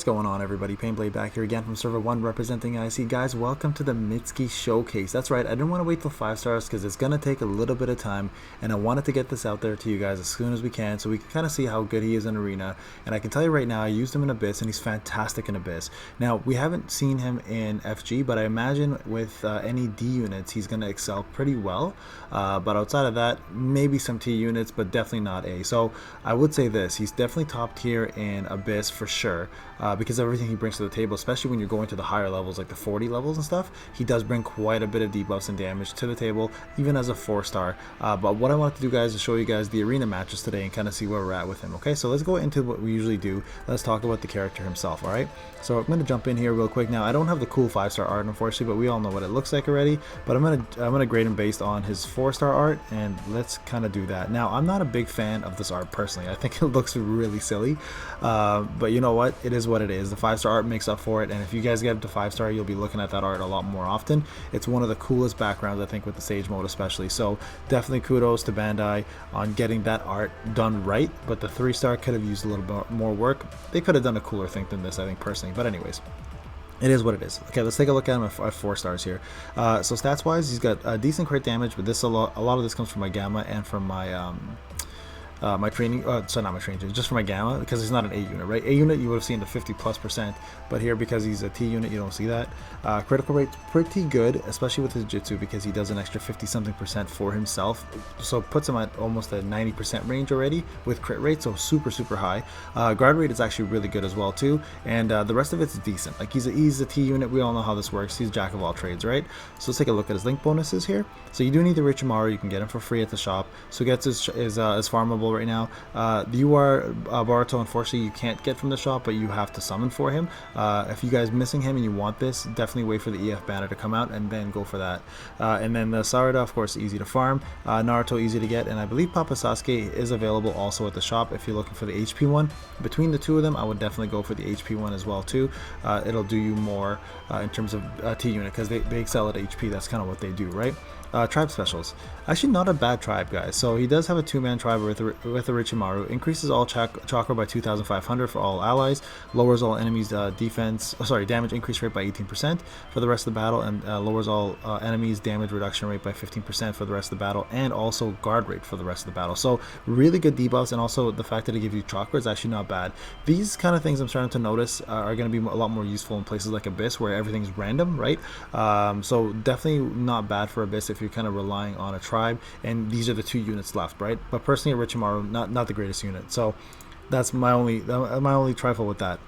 What's going on, everybody? Payneblade back here again from server 1 representing IC. Guys, welcome to the Mitsuki showcase. That's right, I didn't want to wait till 5 stars because it's going to take a little bit of time, and I wanted to get this out there to you guys as soon as we can so we can kind of see how good he is in Arena. And I can tell you right now, I used him in Abyss and he's fantastic in Abyss. Now, we haven't seen him in FG, but I imagine with any D units he's going to excel pretty well. But outside of that, maybe some T units, but definitely not A. So I would say this, he's definitely top tier in Abyss for sure. Because of everything he brings to the table, especially when you're going to the higher levels like the 40 levels and stuff, he does bring quite a bit of debuffs and damage to the table, even as a 4-star. But what I wanted to do, guys, is show you guys the arena matches today and kind of see where we're at with him. Okay, so let's go into what we usually do. Let's talk about the character himself. All right, so I'm going to jump in here real quick. Now, I don't have the cool 5-star art, unfortunately, but we all know what it looks like already. But I'm gonna grade him based on his 4-star art, and let's kind of do that. Now, I'm not a big fan of this art personally. I think it looks really silly, but you know what? It is what it is. The 5-star art makes up for it, and if you guys get up to 5-star, you'll be looking at that art a lot more often. It's one of the coolest backgrounds, I think, with the Sage mode especially. So definitely kudos to Bandai on getting that art done right, but the 3-star could have used a little bit more work. They could have done a cooler thing than this, I think, personally. But anyways, it is what it is. Okay, let's take a look at him at 4 stars here. So stats wise, he's got decent crit damage, but this a lot of this comes from my gamma and from my my training, sorry, not my training, just for my gamma, because he's not an A unit, right? A unit you would have seen the 50+%, but here, because he's a T unit, you don't see that. Critical rate's pretty good, especially with his Jitsu, because he does an extra 50-something% for himself, so it puts him at almost a 90% range already with crit rate, so super high. Guard rate is actually really good as well too, and the rest of it's decent. Like he's a T unit, we all know how this works. He's jack of all trades, right? So let's take a look at his link bonuses here. So you do need the Richimaru, you can get him for free at the shop, so gets is farmable right now. The UR Boruto, unfortunately, you can't get from the shop, but you have to summon for him. If you guys missing him and you want this, definitely wait for the EF banner to come out and then go for that. And then the Sarada, of course, easy to farm. Naruto, easy to get, and I believe Papa Sasuke is available also at the shop if you're looking for the HP one. Between the two of them, I would definitely go for the HP one as well too. It'll do you more in terms of T unit, because they excel at HP. That's kind of what they do, right? Tribe specials, actually not a bad tribe, guys. So he does have a 2-man tribe with a Richimaru, increases all chakra by 2,500 for all allies, lowers all enemies damage increase rate by 18% for the rest of the battle, and lowers all enemies damage reduction rate by 15% for the rest of the battle, and also guard rate for the rest of the battle. So really good debuffs, and also the fact that it gives you chakra is actually not bad. These kind of things I'm starting to notice are going to be a lot more useful in places like Abyss, where everything's random, right? So definitely not bad for Abyss if you're kind of relying on a tribe, and these are the 2 units left, right? But personally, a Richimaru, not the greatest unit, so that's my only trifle with that.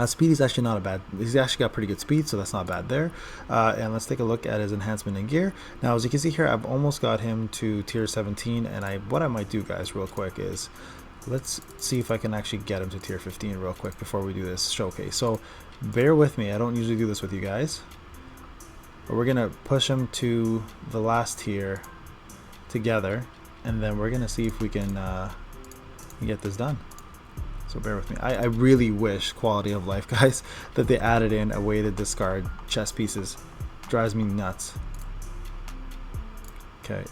Speed is actually not a bad, he's actually got pretty good speed, so that's not bad there. And let's take a look at his enhancement and gear. Now, as you can see here, I've almost got him to tier 17, and what I might do, guys, real quick is let's see if I can actually get him to tier 15 real quick before we do this showcase. So bear with me, I don't usually do this with you guys, but we're gonna push him to the last tier together, and then we're gonna see if we can get this done. So bear with me. I really wish, quality of life, guys, that they added in a way to discard chess pieces. Drives me nuts. Okay,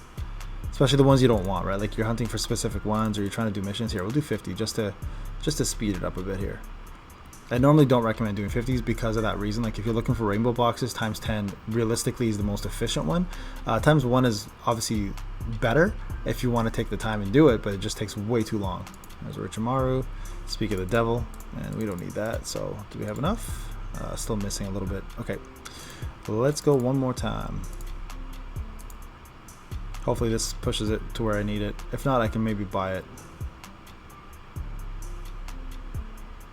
especially the ones you don't want, right? Like you're hunting for specific ones, or you're trying to do missions. Here, we'll do 50 just to speed it up a bit here. I normally don't recommend doing 50s because of that reason. Like if you're looking for rainbow boxes, times 10 realistically is the most efficient one. Times 1 is obviously better if you want to take the time and do it, but it just takes way too long. There's Richimaru, Speak of the Devil, and we don't need that. So do we have enough? Still missing a little bit. Okay, let's go one more time. Hopefully this pushes it to where I need it. If not, I can maybe buy it.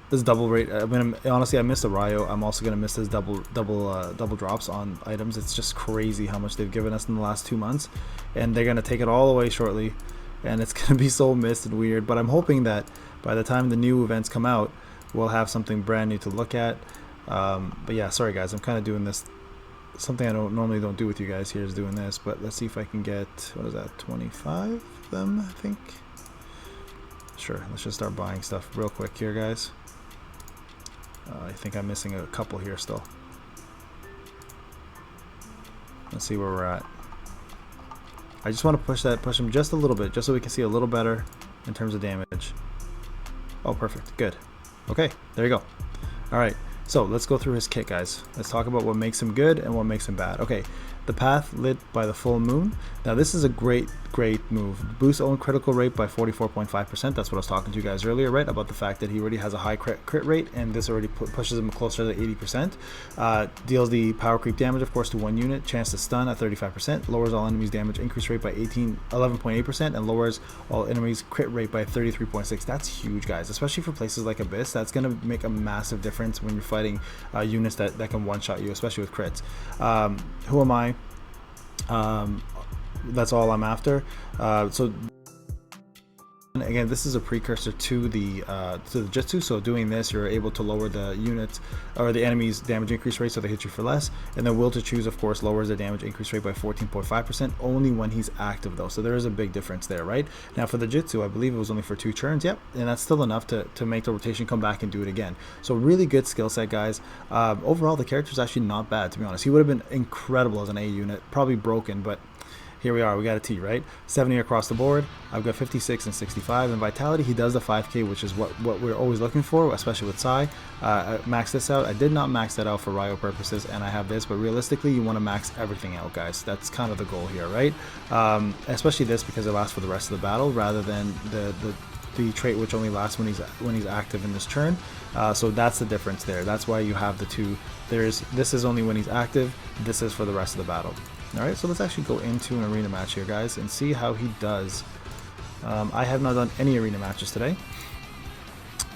This double rate, honestly, I missed the Ryo. I'm also gonna miss this double drops on items. It's just crazy how much they've given us in the last 2 months, and they're gonna take it all away shortly, and it's gonna be so missed and weird. But I'm hoping that by the time the new events come out, we'll have something brand new to look at. But yeah, sorry guys, I'm kind of doing this. Something I normally don't do with you guys here is doing this. But let's see if I can get, what is that, 25 of them, I think. Sure, let's just start buying stuff real quick here, guys. I think I'm missing a couple here still. Let's see where we're at. I just want to push him just a little bit, just so we can see a little better in terms of damage. Oh, perfect, good. Okay, there you go. Alright, so let's go through his kit, guys. Let's talk about what makes him good and what makes him bad. Okay, the path lit by the full moon. Now this is a great move. Boosts own critical rate by 44.5%. That's what I was talking to you guys earlier, right? About the fact that he already has a high crit rate, and this already pushes him closer to 80%. Deals the power creep damage, of course, to 1 unit. Chance to stun at 35%. Lowers all enemies damage increase rate by 11.8%, and lowers all enemies crit rate by 33.6%. That's huge, guys, especially for places like Abyss. That's going to make a massive difference when you're fighting units that can one-shot you, especially with crits. Who am I? That's all I'm after. So again, this is a precursor to the Jutsu. So doing this, you're able to lower the units or the enemy's damage increase rate, so they hit you for less. And then Will to Choose, of course, lowers the damage increase rate by 14.5%, only when he's active though. So there is a big difference there, right? Now for the Jutsu, I believe it was only for 2 turns. Yep, and that's still enough to make the rotation come back and do it again. So really good skill set, guys. Overall, the character's actually not bad, to be honest. He would have been incredible as an A unit, probably broken, but here we are, we got a T, right? 70 across the board. I've got 56 and 65. And Vitality, he does the 5k, which is what we're always looking for, especially with Sai. I maxed this out. I did not max that out for Ryo purposes, and I have this, but realistically, you want to max everything out, guys. That's kind of the goal here, right? Especially this, because it lasts for the rest of the battle, rather than the trait which only lasts when he's active in this turn. So that's the difference there. That's why you have the two. This is only when he's active. This is for the rest of the battle. Alright, so let's actually go into an arena match here, guys, and see how he does. I have not done any arena matches today.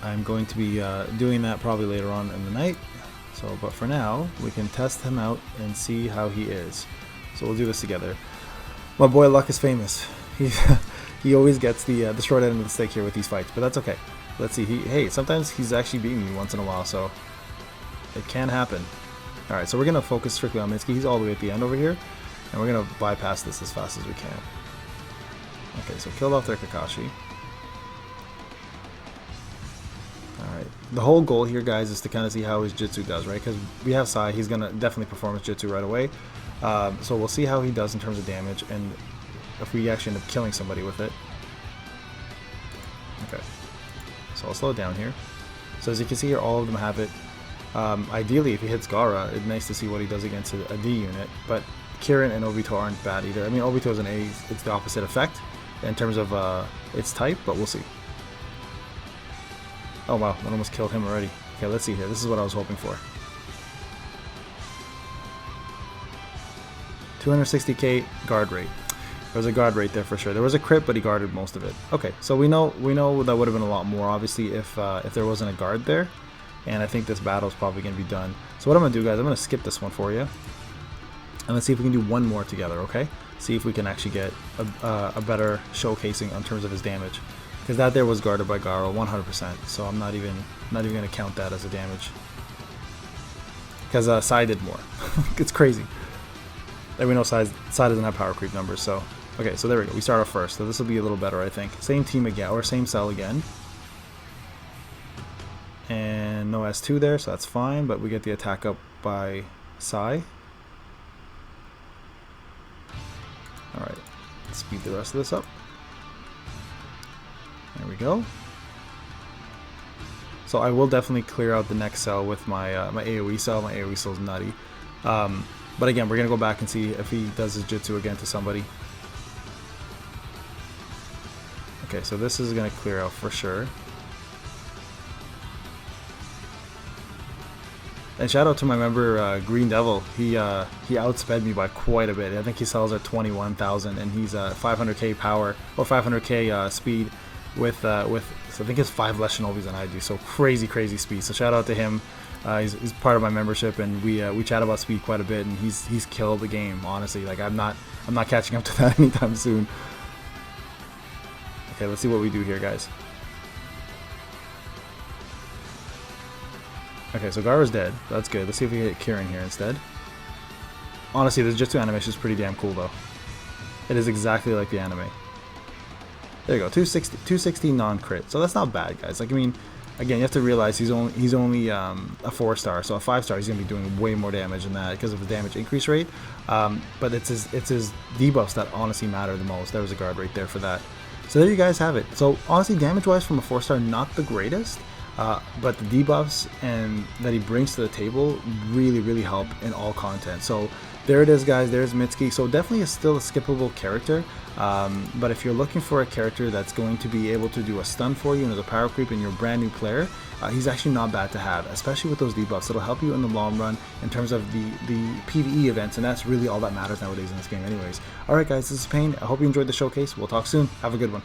I'm going to be doing that probably later on in the night. So, but for now, we can test him out and see how he is. So we'll do this together. My boy Luck is famous. He always gets the short end of the stick here with these fights, but that's okay. Let's see. Hey, sometimes he's actually beating me once in a while, so it can happen. Alright, so we're going to focus strictly on Mitsuki. He's all the way at the end over here. And we're going to bypass this as fast as we can. Okay, so killed off their Kakashi. Alright, the whole goal here, guys, is to kind of see how his Jutsu does, right? Because we have Sai, he's going to definitely perform his Jutsu right away. So we'll see how he does in terms of damage, and if we actually end up killing somebody with it. Okay, so I'll slow it down here. So as you can see here, all of them have it. Ideally, if he hits Gaara, it's nice to see what he does against a D unit, but Kirin and Obito aren't bad either. I mean, Obito is an A, it's the opposite effect in terms of its type, but we'll see. Oh wow, that almost killed him already. Okay, let's see here. This is what I was hoping for. 260k guard rate. There was a guard rate there for sure. There was a crit, but he guarded most of it. Okay, so we know that would have been a lot more, obviously, if there wasn't a guard there. And I think this battle is probably going to be done. So what I'm going to do, guys, I'm going to skip this one for you. And let's see if we can do one more together, okay? See if we can actually get a better showcasing in terms of his damage. Because that there was guarded by Gaara 100%. So I'm not even going to count that as a damage. Because Sai did more. It's crazy. And we know Sai doesn't have power creep numbers, so... Okay, so there we go. We start off first. So this will be a little better, I think. Same team again, or same cell again. And no S2 there, so that's fine. But we get the attack up by Sai. Alright, let's speed the rest of this up. There we go. So I will definitely clear out the next cell with my my AoE cell. My AoE cell is nutty. But again, we're going to go back and see if he does his jutsu again to somebody. Okay, so this is going to clear out for sure. And shout out to my member Green Devil. He outsped me by quite a bit. I think he sells at 21,000, and he's 500k power or 500k speed with so I think it's 5 less Shinobis than I do. So crazy speed. So shout out to him. He's part of my membership, and we chat about speed quite a bit, and he's killed the game. Honestly, like I'm not catching up to that anytime soon. Okay, let's see what we do here, guys. Okay, so Gaara's dead. That's good. Let's see if we hit Kirin here instead. Honestly, the Jutsu animation is pretty damn cool, though. It is exactly like the anime. There you go, 260 non-crit. So that's not bad, guys. Like, I mean, again, you have to realize he's only a 4-star. So a 5-star, he's gonna be doing way more damage than that because of the damage increase rate. But it's his debuffs that honestly matter the most. There was a guard right there for that. So there you guys have it. So honestly, damage-wise from a 4-star, not the greatest. but the debuffs and that he brings to the table really help in all content. So there it is, guys. There's Mitsuki. So definitely is still a skippable character, but if you're looking for a character that's going to be able to do a stun for you and as a power creep and you're a brand new player, he's actually not bad to have, especially with those debuffs. It'll help you in the long run in terms of the PVE events, and that's really all that matters nowadays in this game anyways. Alright guys, this is Payne. I hope you enjoyed the showcase. We'll talk soon. Have a good one.